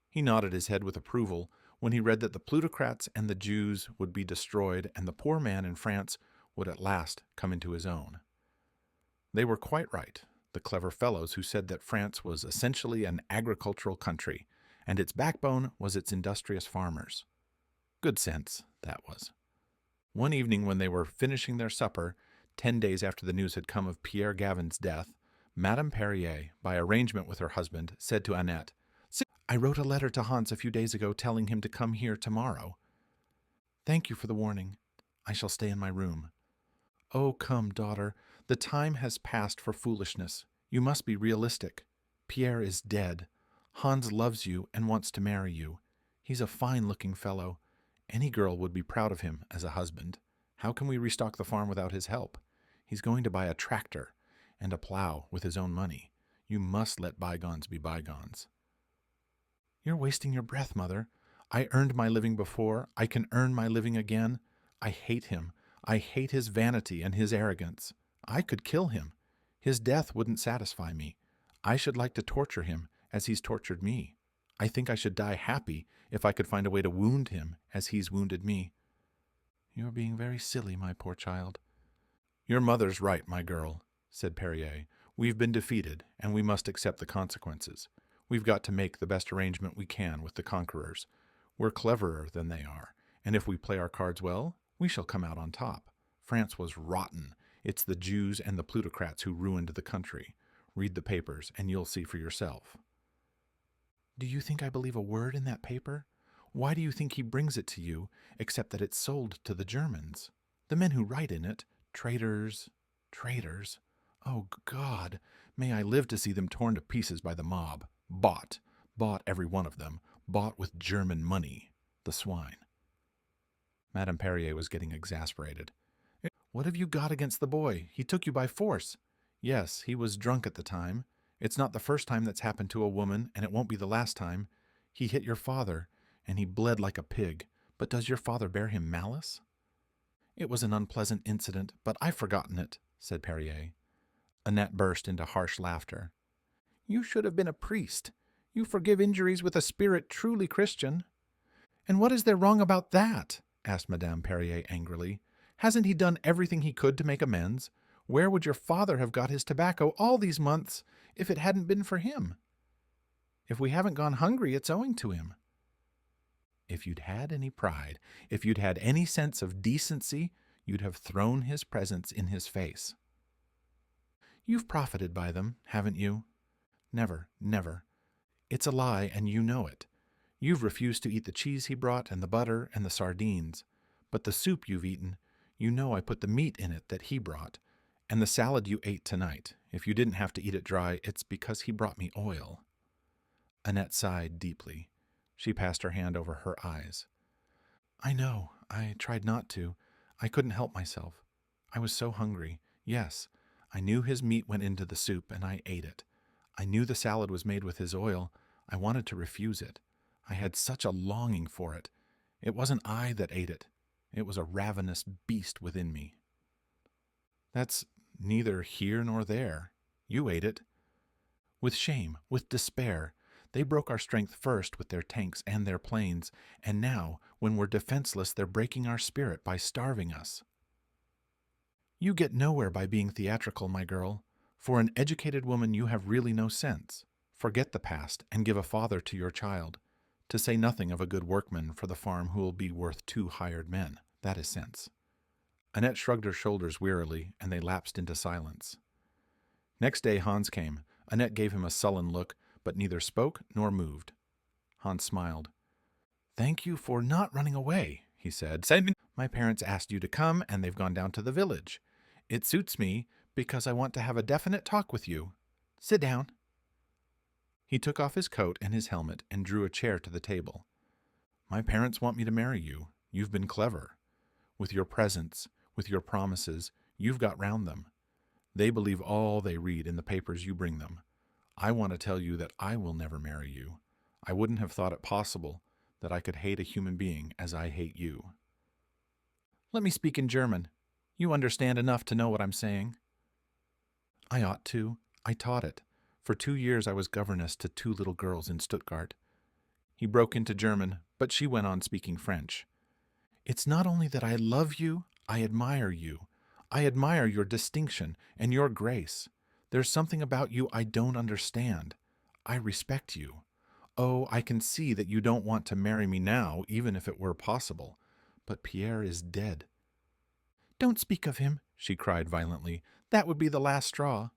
He nodded his head with approval when he read that the plutocrats and the Jews would be destroyed and the poor man in France would at last come into his own. They were quite right, the clever fellows who said that France was essentially an agricultural country, and its backbone was its industrious farmers. Good sense, that was. One evening when they were finishing their supper, 10 days after the news had come of Pierre Gavin's death, Madame Perrier, by arrangement with her husband, said to Annette, I wrote a letter to Hans a few days ago telling him to come here tomorrow. Thank you for the warning. I shall stay in my room. Oh, come, daughter. The time has passed for foolishness. You must be realistic. Pierre is dead. Hans loves you and wants to marry you. He's a fine-looking fellow. Any girl would be proud of him as a husband. How can we restock the farm without his help? He's going to buy a tractor and a plow with his own money. You must let bygones be bygones. You're wasting your breath, Mother. I earned my living before. I can earn my living again. I hate him. I hate his vanity and his arrogance. I could kill him. His death wouldn't satisfy me. I should like to torture him as he's tortured me. I think I should die happy if I could find a way to wound him as he's wounded me. You're being very silly, my poor child. Your mother's right, my girl, said Perrier. We've been defeated, and we must accept the consequences. We've got to make the best arrangement we can with the conquerors. We're cleverer than they are, and if we play our cards well, we shall come out on top. France was rotten. It's the Jews and the plutocrats who ruined the country. Read the papers, and you'll see for yourself. Do you think I believe a word in that paper? Why do you think he brings it to you, except that it's sold to the Germans? The men who write in it, traitors. Oh, God, may I live to see them torn to pieces by the mob. Bought every one of them, bought with German money, the swine. Madame Perrier was getting exasperated. What have you got against the boy? He took you by force. Yes, he was drunk at the time. It's not the first time that's happened to a woman, and it won't be the last time. He hit your father, and he bled like a pig. But does your father bear him malice? It was an unpleasant incident, but I've forgotten it, said Perrier. Annette burst into harsh laughter. You should have been a priest. You forgive injuries with a spirit truly Christian. And what is there wrong about that? Asked Madame Perrier angrily. Hasn't he done everything he could to make amends? Where would your father have got his tobacco all these months if it hadn't been for him? If we haven't gone hungry, it's owing to him. If you'd had any pride, if you'd had any sense of decency, you'd have thrown his presents in his face. You've profited by them, haven't you? Never, never. It's a lie, and you know it. You've refused to eat the cheese he brought and the butter and the sardines. But the soup you've eaten, you know I put the meat in it that he brought. And the salad you ate tonight, if you didn't have to eat it dry, it's because he brought me oil. Annette sighed deeply. She passed her hand over her eyes. I know. I tried not to. I couldn't help myself. I was so hungry. Yes, I knew his meat went into the soup, and I ate it. I knew the salad was made with his oil. I wanted to refuse it. I had such a longing for it. It wasn't I that ate it. It was a ravenous beast within me. That's neither here nor there. You ate it. With shame, with despair. They broke our strength first with their tanks and their planes, and now, when we're defenseless, they're breaking our spirit by starving us. You get nowhere by being theatrical, my girl. For an educated woman, you have really no sense. Forget the past and give a father to your child. To say nothing of a good workman for the farm who will be worth 2 hired men. That is sense. Annette shrugged her shoulders wearily, and they lapsed into silence. Next day Hans came. Annette gave him a sullen look, but neither spoke nor moved. Hans smiled. Thank you for not running away, he said. My parents asked you to come, and they've gone down to the village. It suits me, because I want to have a definite talk with you. Sit down. He took off his coat and his helmet and drew a chair to the table. My parents want me to marry you. You've been clever. With your presents, with your promises, you've got round them. They believe all they read in the papers you bring them. I want to tell you that I will never marry you. I wouldn't have thought it possible that I could hate a human being as I hate you. Let me speak in German. You understand enough to know what I'm saying. I ought to. I taught it. For 2 years I was governess to 2 little girls in Stuttgart. He broke into German, but she went on speaking French. It's not only that I love you, I admire you. I admire your distinction and your grace. There's something about you I don't understand. I respect you. Oh, I can see that you don't want to marry me now, even if it were possible. But Pierre is dead. Don't speak of him, she cried violently. That would be the last straw.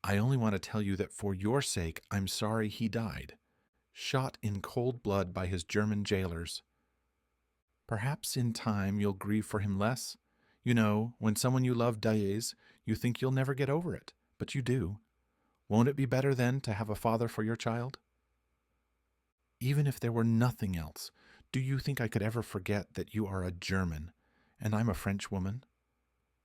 I only want to tell you that for your sake I'm sorry he died. Shot in cold blood by his German jailers. Perhaps in time you'll grieve for him less. You know, when someone you love dies, you think you'll never get over it, but you do. Won't it be better then to have a father for your child? Even if there were nothing else, do you think I could ever forget that you are a German, and I'm a French woman?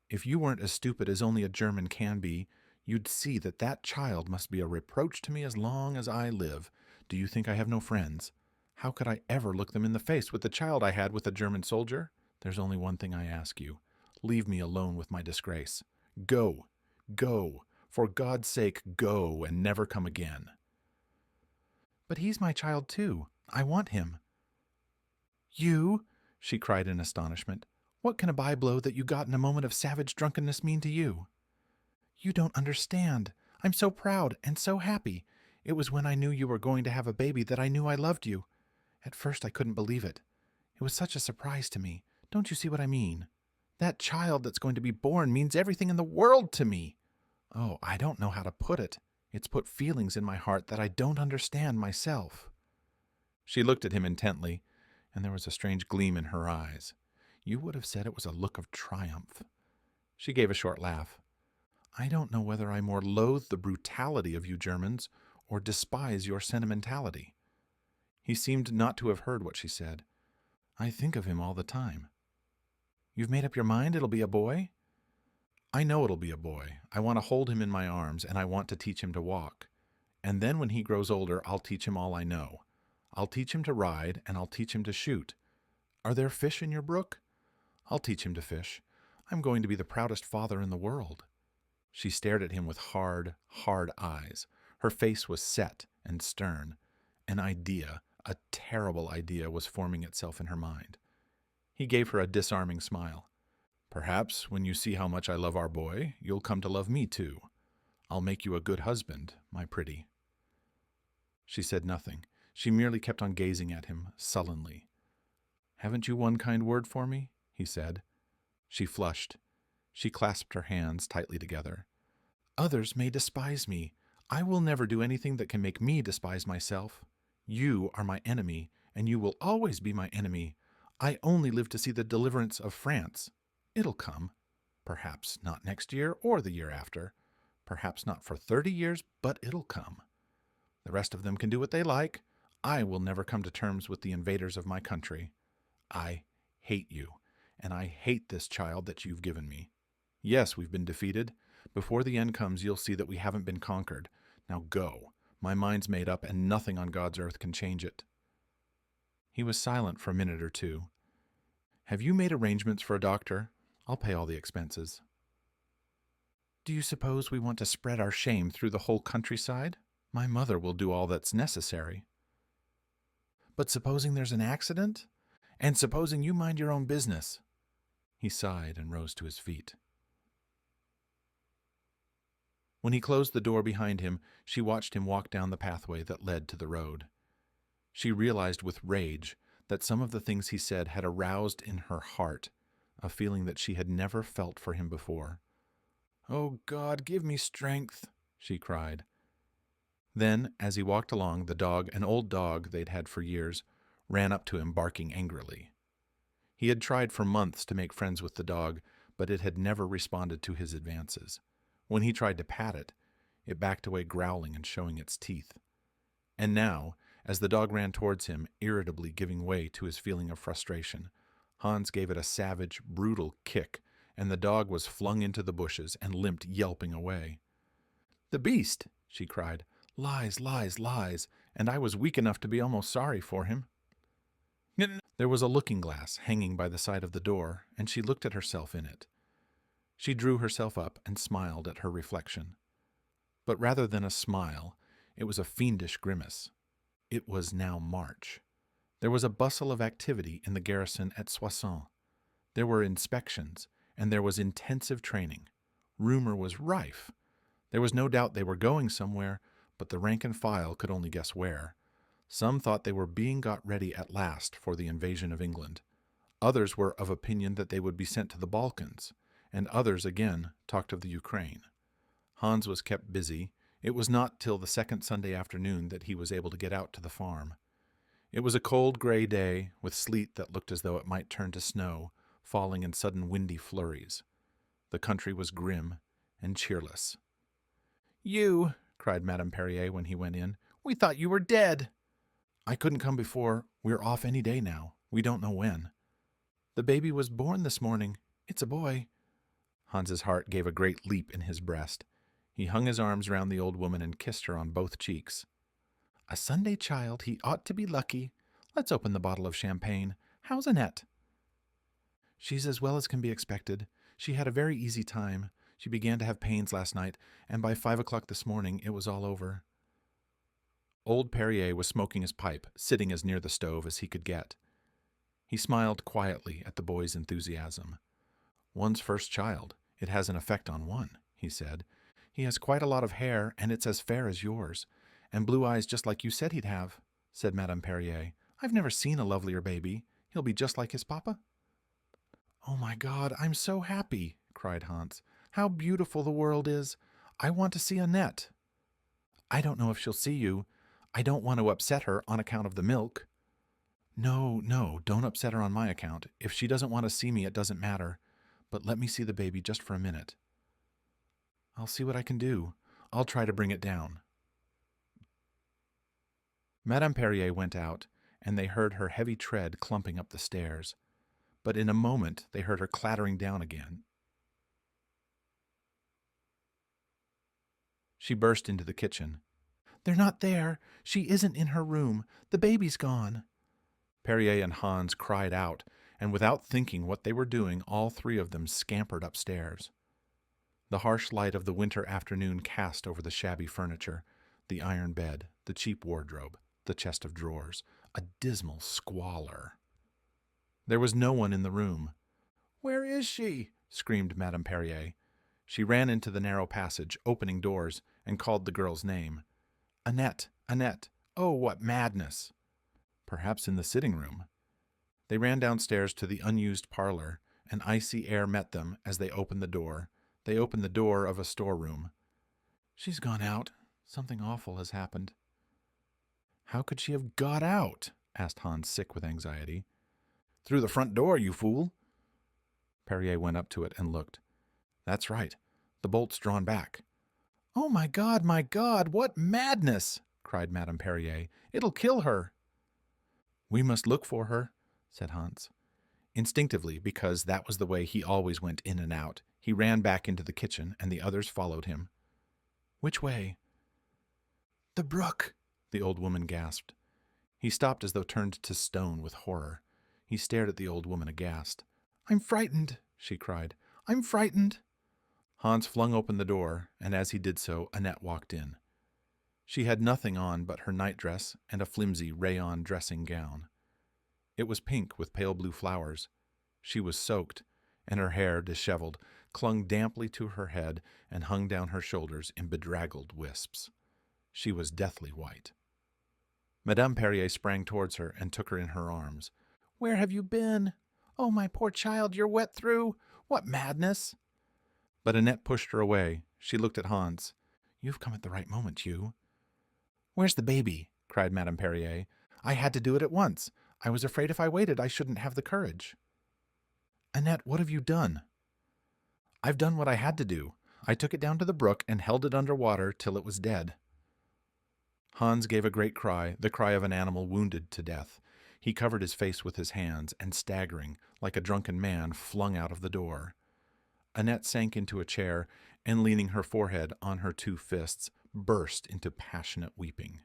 If you weren't as stupid as only a German can be, you'd see that that child must be a reproach to me as long as I live. Do you think I have no friends? How could I ever look them in the face with the child I had with a German soldier? There's only one thing I ask you. Leave me alone with my disgrace. Go, go, for God's sake, go and never come again. But he's my child too. I want him. You? She cried in astonishment. What can a bye-blow that you got in a moment of savage drunkenness mean to you? You don't understand. I'm so proud and so happy. It was when I knew you were going to have a baby that I knew I loved you. At first I couldn't believe it. It was such a surprise to me. Don't you see what I mean? That child that's going to be born means everything in the world to me. Oh, I don't know how to put it. It's put feelings in my heart that I don't understand myself. She looked at him intently, and there was a strange gleam in her eyes. You would have said it was a look of triumph. She gave a short laugh. I don't know whether I more loathe the brutality of you Germans or despise your sentimentality. He seemed not to have heard what she said. I think of him all the time. You've made up your mind it'll be a boy? I know it'll be a boy. I want to hold him in my arms, and I want to teach him to walk. And then when he grows older, I'll teach him all I know. I'll teach him to ride, and I'll teach him to shoot. Are there fish in your brook? I'll teach him to fish. I'm going to be the proudest father in the world. She stared at him with hard, hard eyes. Her face was set and stern. An idea, a terrible idea, was forming itself in her mind. He gave her a disarming smile. Perhaps, when you see how much I love our boy, you'll come to love me too. I'll make you a good husband, my pretty. She said nothing. She merely kept on gazing at him, sullenly. Haven't you one kind word for me? He said. She flushed. She clasped her hands tightly together. Others may despise me. I will never do anything that can make me despise myself. You are my enemy, and you will always be my enemy. I only live to see the deliverance of France. It'll come. Perhaps not next year or the year after. Perhaps not for 30 years, but it'll come. The rest of them can do what they like. I will never come to terms with the invaders of my country. I hate you, and I hate this child that you've given me. Yes, we've been defeated. Before the end comes, you'll see that we haven't been conquered. Now go. My mind's made up, and nothing on God's earth can change it. He was silent for a minute or two. Have you made arrangements for a doctor? I'll pay all the expenses. Do you suppose we want to spread our shame through the whole countryside? My mother will do all that's necessary. But supposing there's an accident? And supposing you mind your own business? He sighed and rose to his feet. When he closed the door behind him, she watched him walk down the pathway that led to the road. She realized with rage that some of the things he said had aroused in her heart a feeling that she had never felt for him before. "Oh, God, give me strength," she cried. Then, as he walked along, the dog, an old dog they'd had for years, ran up to him barking angrily. He had tried for months to make friends with the dog, but it had never responded to his advances. When he tried to pat it, it backed away growling and showing its teeth. And now, as the dog ran towards him, irritably giving way to his feeling of frustration, Hans gave it a savage, brutal kick, and the dog was flung into the bushes and limped yelping away. "The beast!" she cried. "Lies, lies, lies, and I was weak enough to be almost sorry for him." There was a looking-glass hanging by the side of the door, and she looked at herself in it. She drew herself up and smiled at her reflection. But rather than a smile, it was a fiendish grimace. It was now March. There was a bustle of activity in the garrison at Soissons. There were inspections, and there was intensive training. Rumor was rife. There was no doubt they were going somewhere, but the rank and file could only guess where. Some thought they were being got ready at last for the invasion of England. Others were of opinion that they would be sent to the Balkans, and others again talked of the Ukraine. Hans was kept busy. It was not till the second Sunday afternoon that he was able to get out to the farm. It was a cold gray day, with sleet that looked as though it might turn to snow, falling in sudden windy flurries. The country was grim and cheerless. "You!" cried Madame Perrier when he went in. "We thought you were dead!" "I couldn't come before. We're off any day now. We don't know when." "The baby was born this morning. It's a boy." Hans's heart gave a great leap in his breast. He hung his arms round the old woman and kissed her on both cheeks. "A Sunday child. He ought to be lucky. Let's open the bottle of champagne. How's Annette?" "She's as well as can be expected. She had a very easy time. She began to have pains last night, and by 5 o'clock this morning it was all over." Old Perrier was smoking his pipe, sitting as near the stove as he could get. He smiled quietly at the boy's enthusiasm. "One's first child. It has an effect on one," he said. "He has quite a lot of hair, and it's as fair as yours. And blue eyes just like you said he'd have," said Madame Perrier. "I've never seen a lovelier baby. He'll be just like his papa." "Oh, my God, I'm so happy," cried Hans. "How beautiful the world is. I want to see Annette." "I don't know if she'll see you. I don't want to upset her on account of the milk." "No, no, don't upset her on my account. If she doesn't want to see me, it doesn't matter. But let me see the baby just for a minute." "I'll see what I can do. I'll try to bring it down." Madame Perrier went out, and they heard her heavy tread clumping up the stairs. But in a moment they heard her clattering down again. She burst into the kitchen. "They're not there. She isn't in her room. The baby's gone." Perrier and Hans cried out, and without thinking what they were doing, all three of them scampered upstairs. The harsh light of the winter afternoon cast over the shabby furniture, the iron bed, the cheap wardrobe, the chest of drawers, a dismal squalor. There was no one in the room. "Where is she?" screamed Madame Perrier. She ran into the narrow passage, opening doors, and called the girl's name. "Annette, Annette! Oh, what madness!" Perhaps in the sitting room. They ran downstairs to the unused parlor. An icy air met them as they opened the door. They opened the door of a storeroom. "She's gone out. Something awful has happened." "How could she have got out?" asked Hans, sick with anxiety. "Through the front door, you fool." Perrier went up to it and looked. "That's right. The bolt's drawn back." "Oh, my God, what madness!" cried Madame Perrier. "It'll kill her." "We must look for her," said Hans. Instinctively, because that was the way he always went in and out, he ran back into the kitchen, and the others followed him. "Which way?" "The brook," the old woman gasped. He stopped as though turned to stone with horror. He stared at the old woman aghast. "I'm frightened," she cried. "I'm frightened." Hans flung open the door, and as he did so, Annette walked in. She had nothing on but her nightdress and a flimsy rayon dressing gown. It was pink with pale blue flowers. She was soaked, and her hair, disheveled, clung damply to her head and hung down her shoulders in bedraggled wisps. She was deathly white. Madame Perrier sprang towards her and took her in her arms. "Where have you been? Oh, my poor child, you're wet through. What madness!" But Annette pushed her away. She looked at Hans. "You've come at the right moment, you." "Where's the baby?" cried Madame Perrier. "I had to do it at once. I was afraid if I waited I shouldn't have the courage." "Annette, what have you done?" "I've done what I had to do. I took it down to the brook and held it under water till it was dead." Hans gave a great cry, the cry of an animal wounded to death. He covered his face with his hands, and staggering, like a drunken man, flung out of the door. Annette sank into a chair, and leaning her forehead on her two fists, burst into passionate weeping.